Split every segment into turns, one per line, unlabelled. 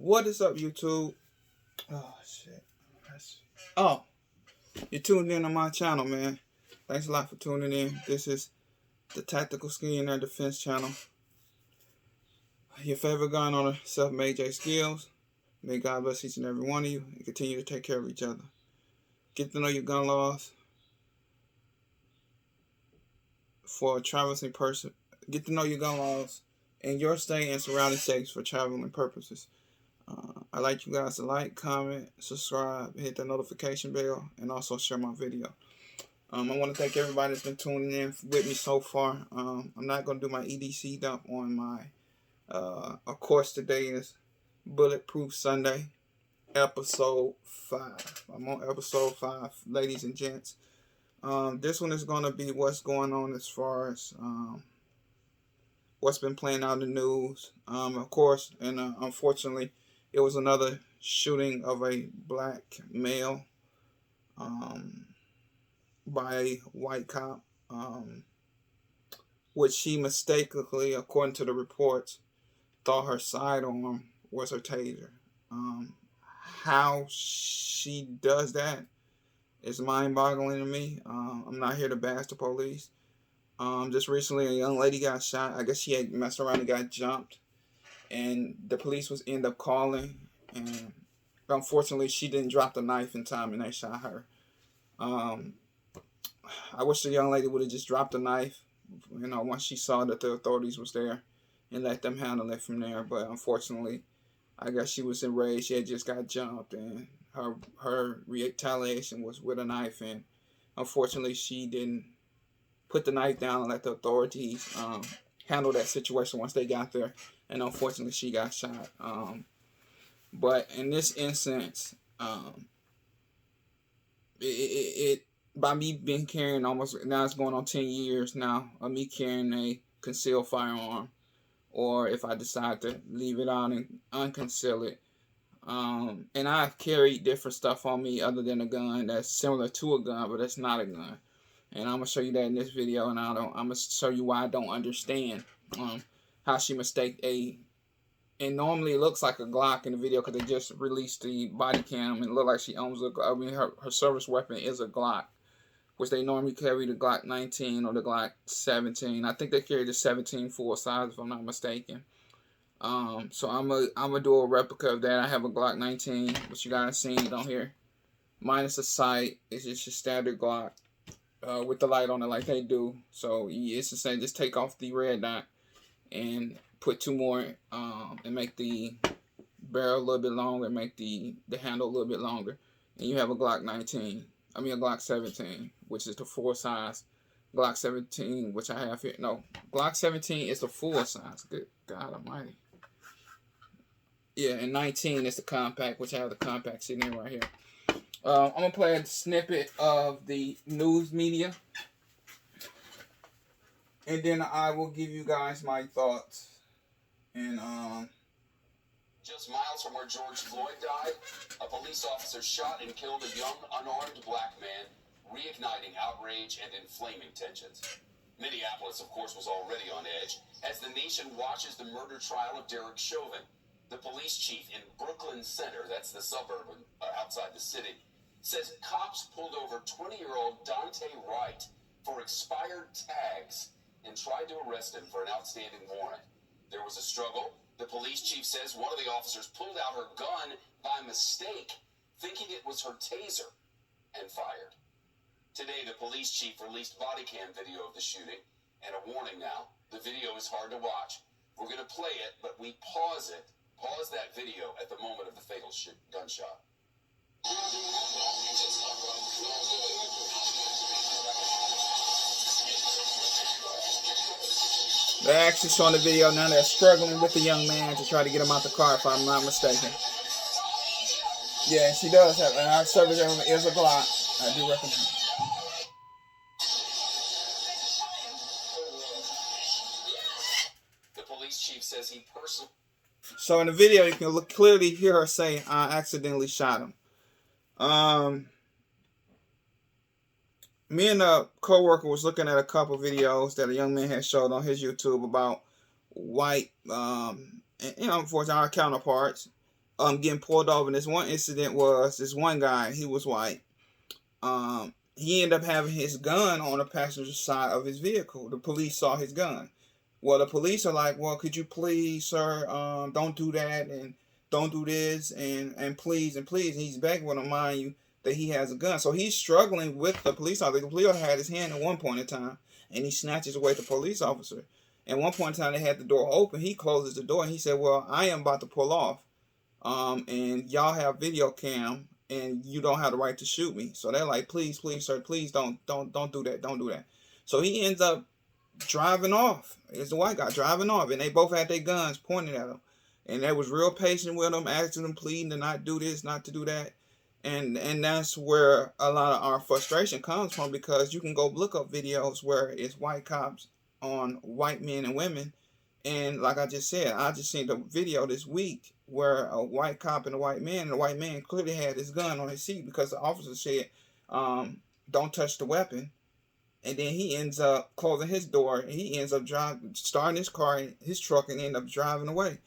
What is up, YouTube? Oh, shit. Oh, you tuned in on my channel, man. Thanks a lot for tuning in. This is the Tactical Skiing and Defense channel. Your favorite gun owner, Self-Made J Skills. May God bless each and every one of you and continue to take care of each other. Get to know your gun laws for a traveling person. Get to know your gun laws in your state and surrounding states for traveling purposes. I'd like you guys to like, comment, subscribe, hit the notification bell, and also share my video. I want to thank everybody that's been tuning in with me so far. I'm not going to do my EDC dump on my, of course, today is Bulletproof Sunday, episode 5. I'm on episode 5, ladies and gents. This one is going to be what's going on as far as what's been playing out in the news. Of course, and unfortunately, it was another shooting of a black male by a white cop, which she mistakenly, according to the reports, thought her sidearm was her taser. How she does that is mind-boggling to me. I'm not here to bash the police. Just recently, a young lady got shot. I guess she had messed around and got jumped. And the police was end up calling, and unfortunately she didn't drop the knife in time and they shot her. I wish the young lady would have just dropped the knife, once she saw that the authorities was there, and let them handle it from there. But unfortunately, I guess she was enraged. She had just got jumped, and her retaliation was with a knife, and unfortunately she didn't put the knife down and let the authorities handle that situation once they got there. And unfortunately, she got shot. But in this instance, by me being carrying almost, now it's going on 10 years now, of me carrying a concealed firearm, or if I decide to leave it on and unconceal it. And I've carried different stuff on me other than a gun that's similar to a gun, but it's not a gun. And I'm going to show you that in this video, and I'm going to show you why I don't understand how she mistaked and normally it looks like a Glock in the video because they just released the body cam and it looked like she owns her service weapon is a Glock, which they normally carry the Glock 19 or the Glock 17. I think they carry the 17 full size if I'm not mistaken. So I'm gonna do a replica of that. I have a Glock 19, which you guys seen it on here, minus the sight. It's just your standard Glock with the light on it like they do. So it's the same. Just take off the red dot and put 2 more and make the barrel a little bit longer, make the handle a little bit longer, and you have a Glock 19. I mean a Glock 17, which is the full size. Glock 17, which I have here. No, Glock 17 is the full size. Good God Almighty. Yeah, and 19 is the compact, which I have the compact sitting in right here. I'm gonna play a snippet of the news media, and then I will give you guys my thoughts. And
just miles from where George Floyd died, a police officer shot and killed a young, unarmed black man, reigniting outrage and inflaming tensions. Minneapolis, of course, was already on edge as the nation watches the murder trial of Derek Chauvin. The police chief in Brooklyn Center, that's the suburb outside the city, says cops pulled over 20-year-old Dante Wright for expired tags and tried to arrest him for an outstanding warrant. There was a struggle. The police chief says one of the officers pulled out her gun by mistake, thinking it was her taser, and fired. Today, the police chief released body cam video of the shooting, and a warning now, the video is hard to watch. We're going to play it, but we pause that video at the moment of the fatal gunshot.
they're actually showing the video now. They're struggling with the young man to try to get him out the car, if I'm not mistaken. Yeah, she does have, and our service weapon is a Glock. I do recommend.
The police chief says he personally.
So in the video, you can clearly hear her say, "I accidentally shot him." Me and a co-worker was looking at a couple videos that a young man had showed on his YouTube about white, unfortunately, our counterparts getting pulled over. And this one incident was this one guy, he was white. He ended up having his gun on the passenger side of his vehicle. The police saw his gun. Well, the police are like, well, could you please, sir, don't do that, and don't do this, and please, and please. And he's begging with him, mind you, that he has a gun. So he's struggling with the police officer. The police officer had his hand at one point in time, and he snatches away the police officer. At one point in time, they had the door open. He closes the door, and he said, well, I am about to pull off, and y'all have video cam, and you don't have the right to shoot me. So they're like, please, please, sir, please don't do that, don't do that. So he ends up driving off. It's the white guy driving off, and they both had their guns pointed at him, and they was real patient with him, asking him, pleading to not do this, not to do that, and that's where a lot of our frustration comes from, because you can go look up videos where it's white cops on white men and women, and like I just said, I just seen the video this week where a white cop and a white man, and the white man clearly had his gun on his seat because the officer said, don't touch the weapon. And then he ends up closing his door, and he ends up starting his car, his truck, and end up driving away.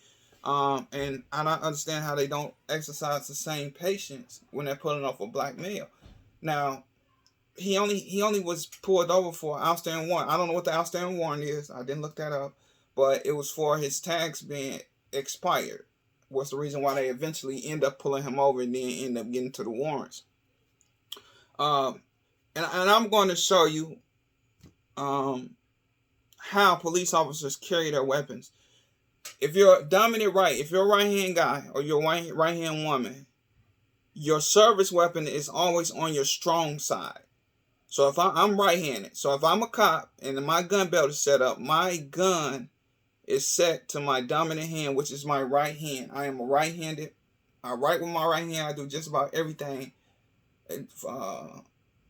And I don't understand how they don't exercise the same patience when they're pulling off a black male. Now, he only was pulled over for an outstanding warrant. I don't know what the outstanding warrant is. I didn't look that up, but it was for his tags being expired. Was the reason why they eventually end up pulling him over and then end up getting to the warrants. And I'm going to show you how police officers carry their weapons. If you're dominant right, if you're a right-hand guy or you're a right-hand woman, your service weapon is always on your strong side. So if I'm right-handed, so if I'm a cop and my gun belt is set up, my gun is set to my dominant hand, which is my right hand. I am a right-handed. I write with my right hand. I do just about everything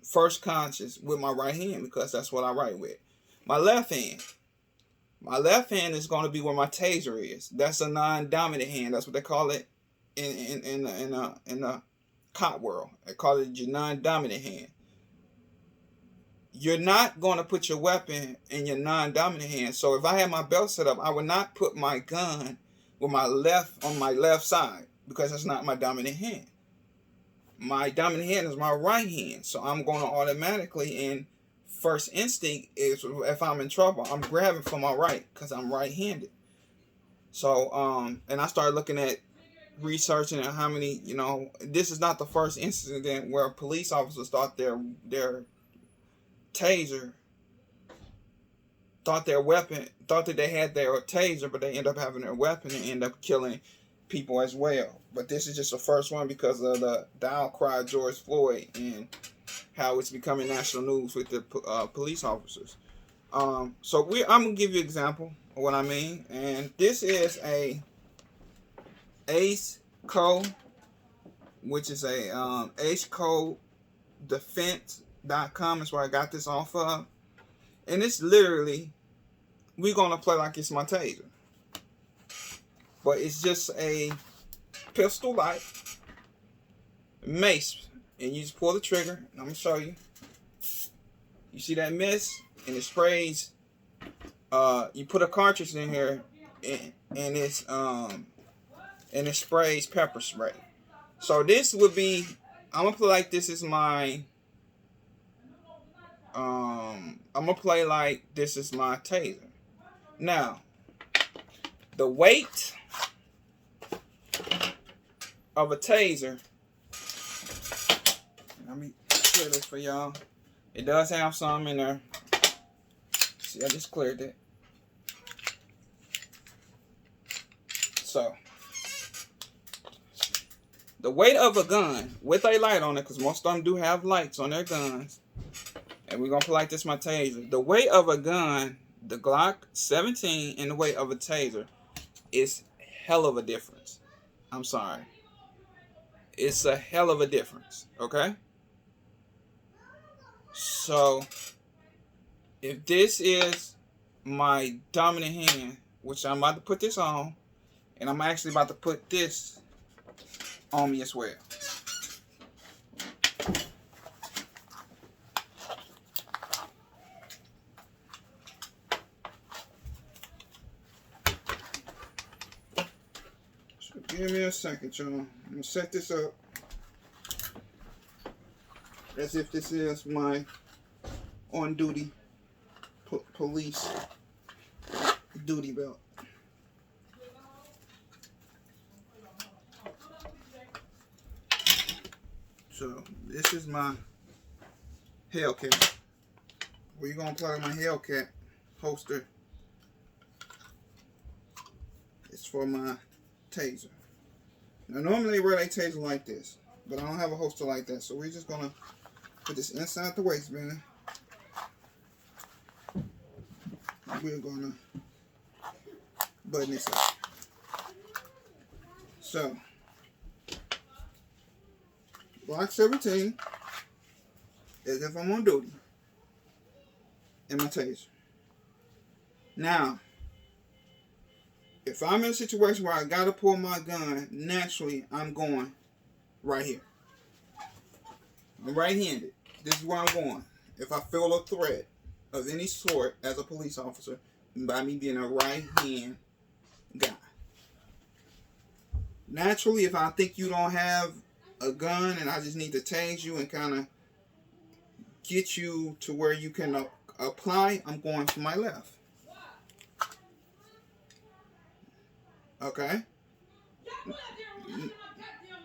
first conscious with my right hand, because that's what I write with. My left hand is going to be where my taser is. That's a non-dominant hand. That's what they call it in the cop world. They call it your non-dominant hand. You're not going to put your weapon in your non-dominant hand. So if I had my belt set up, I would not put my gun with my left on my left side, because that's not my dominant hand. My dominant hand is my right hand. So I'm going to automatically, in first instinct, is if I'm in trouble, I'm grabbing for my right, because I'm right-handed. So, and I started looking at researching how many, this is not the first incident where police officers thought their taser, thought that they had their taser, but they end up having their weapon and end up killing people as well. But this is just the first one because of the outcry of George Floyd and how it's becoming national news with the police officers. So I'm gonna give you an example of what I mean, and this is a Ace Code, which is a Ace Code Defense.com is where I got this off of, and it's literally, we're gonna play like it's my taser, but it's just a pistol like mace, and you just pull the trigger, and I'm gonna show you. You see that mist, and it sprays. You put a cartridge in here, and it sprays pepper spray. So this would be, I'm gonna play like this is my taser. Now, the weight of a taser, let me clear this for y'all. It does have some in there. See, I just cleared it. So, the weight of a gun with a light on it, because most of them do have lights on their guns, and we're going to play like this my taser. The weight of a gun, the Glock 17, and the weight of a taser is hell of a difference. I'm sorry. It's a hell of a difference, okay? So, if this is my dominant hand, which I'm about to put this on, and I'm actually about to put this on me as well. Should be Give me a second, y'all. I'm gonna set this up as if this is my on-duty police duty belt. So this is my Hellcat. We're gonna plug my Hellcat holster. It's for my taser. Now normally they wear a taser like this, but I don't have a holster like that, so we're just gonna put this inside the waistband. We're gonna button this up. So Block 17 as if I'm on duty in my taser. Now, if I'm in a situation where I gotta pull my gun, naturally I'm going right here. I'm right-handed. This is where I'm going. If I feel a threat of any sort as a police officer, by me being a right-hand guy. Naturally, if I think you don't have a gun and I just need to tase you and kind of get you to where you can apply, I'm going to my left. Okay?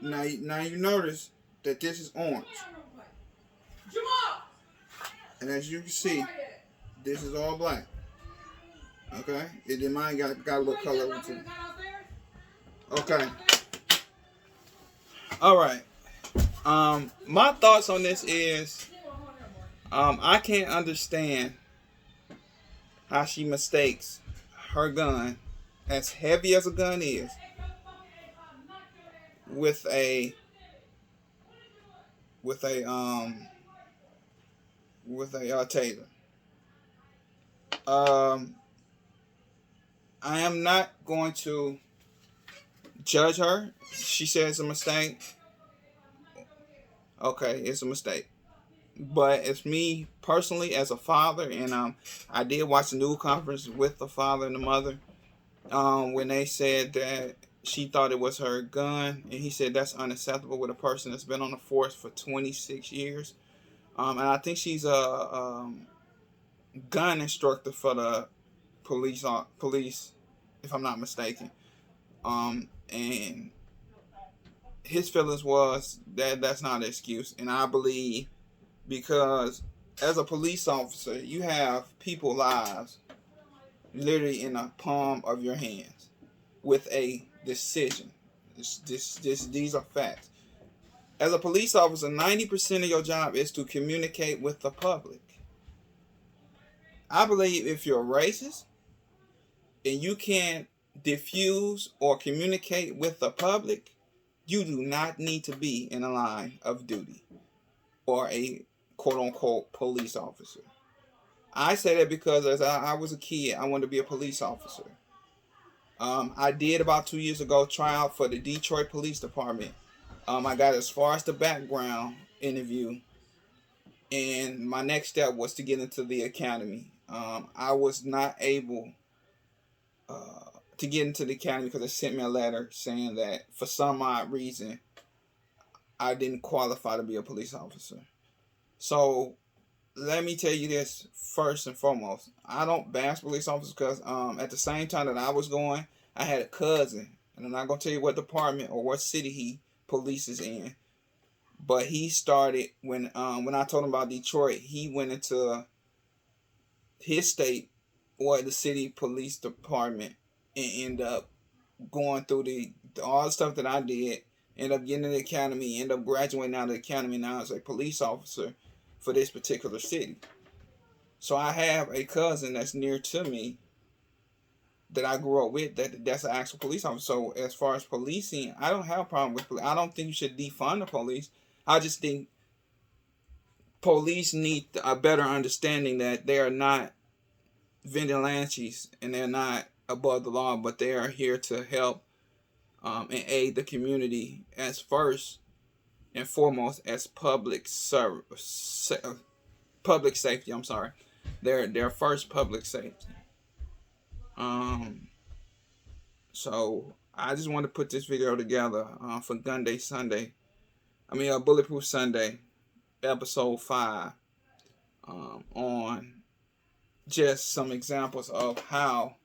Now you notice that this is orange. And as you can see, this is all black. Okay? And then mine got a little color too. Okay. Alright. My thoughts on this is I can't understand how she mistakes her gun, as heavy as a gun is, with a taser. I am not going to judge her. She said it's a mistake. Okay, it's a mistake. But it's me personally as a father, and I did watch the news conference with the father and the mother when they said that she thought it was her gun, and he said that's unacceptable with a person that's been on the force for 26 years. And I think she's a gun instructor for the police, if I'm not mistaken. And his feelings was that that's not an excuse, and I believe because as a police officer, you have people's lives literally in the palm of your hands with a decision. These are facts. As a police officer, 90% of your job is to communicate with the public. I believe if you're racist and you can't diffuse or communicate with the public, you do not need to be in a line of duty or a quote-unquote police officer. I say that because as I was a kid, I wanted to be a police officer. I did about 2 years ago try out for the Detroit Police Department. I got as far as the background interview, and my next step was to get into the academy. I was not able to get into the academy because they sent me a letter saying that for some odd reason I didn't qualify to be a police officer. So let me tell you this first and foremost. I don't bash police officers because at the same time that I was going, I had a cousin, and I'm not going to tell you what department or what city he polices in, but he started when I told him about Detroit, he went into his state or the city police department and end up going through all the stuff that I did, end up getting in the academy, end up graduating out of the academy now as a police officer for this particular city. So I have a cousin that's near to me that I grew up with that's an actual police officer. So as far as policing, I don't have a problem with police. I don't think you should defund the police. I just think police need a better understanding that they are not vigilantes and they're not above the law, but they are here to help and aid the community as first and foremost as public safety. I'm sorry, they're first public safety. So I just wanted to put this video together for Bulletproof Sunday, episode 5, on just some examples of how,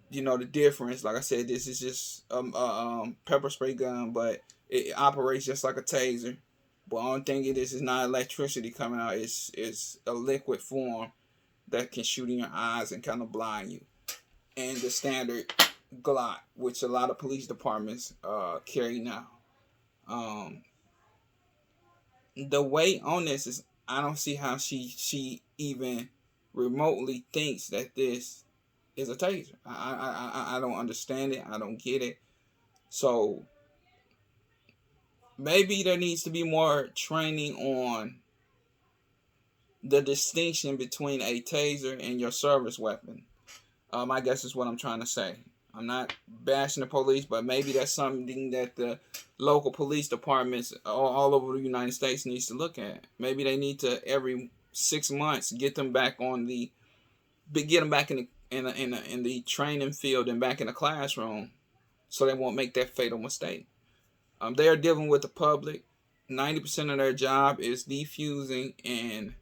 the difference. Like I said, this is just a pepper spray gun, but it operates just like a taser. But only thing it is not electricity coming out. It's a liquid form that can shoot in your eyes and kind of blind you. And the standard Glock, which a lot of police departments carry now. The weight on this is, I don't see how she even remotely thinks that this is a taser. I don't understand it. I don't get it. So maybe there needs to be more training on the distinction between a taser and your service weapon. I guess is what I'm trying to say. I'm not bashing the police, but maybe that's something that the local police departments all over the United States needs to look at. Maybe they need to every 6 months get them back in the training field and back in the classroom, so they won't make that fatal mistake. They are dealing with the public. 90% of their job is defusing and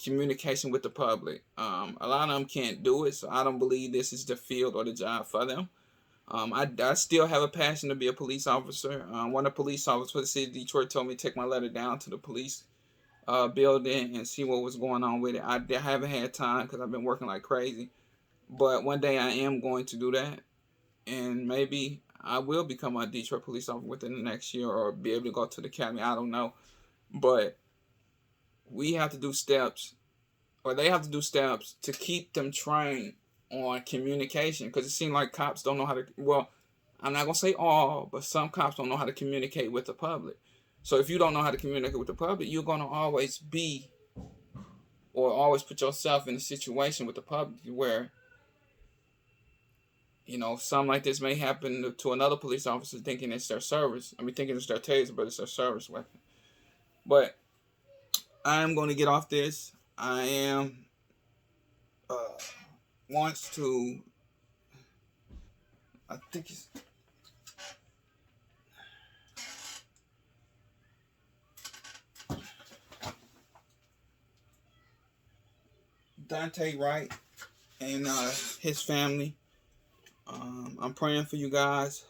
communication with the public. A lot of them can't do it, so I don't believe this is the field or the job for them. I still have a passion to be a police officer. One of the police officers for the city of Detroit told me to take my letter down to the police building and see what was going on with it. I haven't had time because I've been working like crazy. But one day I am going to do that. And maybe I will become a Detroit police officer within the next year, or be able to go to the academy. I don't know. But we have to do steps, or they have to do steps to keep them trained on communication. Because it seems like cops don't know how to, well, I'm not going to say all, but some cops don't know how to communicate with the public. So if you don't know how to communicate with the public, you're going to always put yourself in a situation with the public where, something like this may happen to another police officer thinking it's their thinking it's their taser, but it's their service weapon. But I am going to get off this. I am wants to, I think it's, Dante Wright and his family. I'm praying for you guys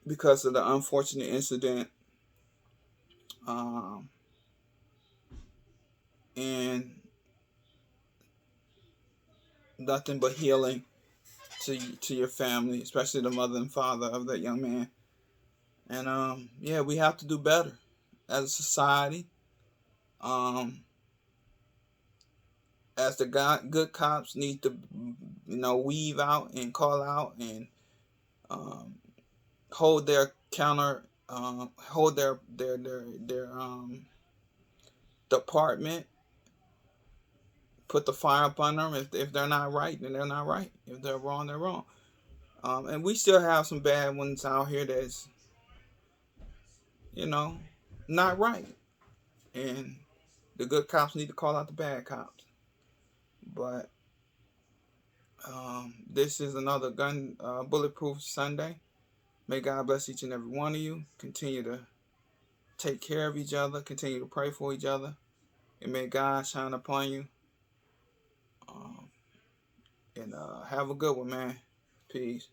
because of the unfortunate incident. And nothing but healing to your family, especially the mother and father of that young man. And we have to do better as a society. As the good cops need to, weave out and call out and hold their hold their department, put the fire up on them. If they're not right, then they're not right. If they're wrong, they're wrong. And we still have some bad ones out here that's, not right. And the good cops need to call out the bad cops. But this is another Bulletproof Sunday. May God bless each and every one of you. Continue to take care of each other. Continue to pray for each other. And may God shine upon you. And have a good one, man. Peace.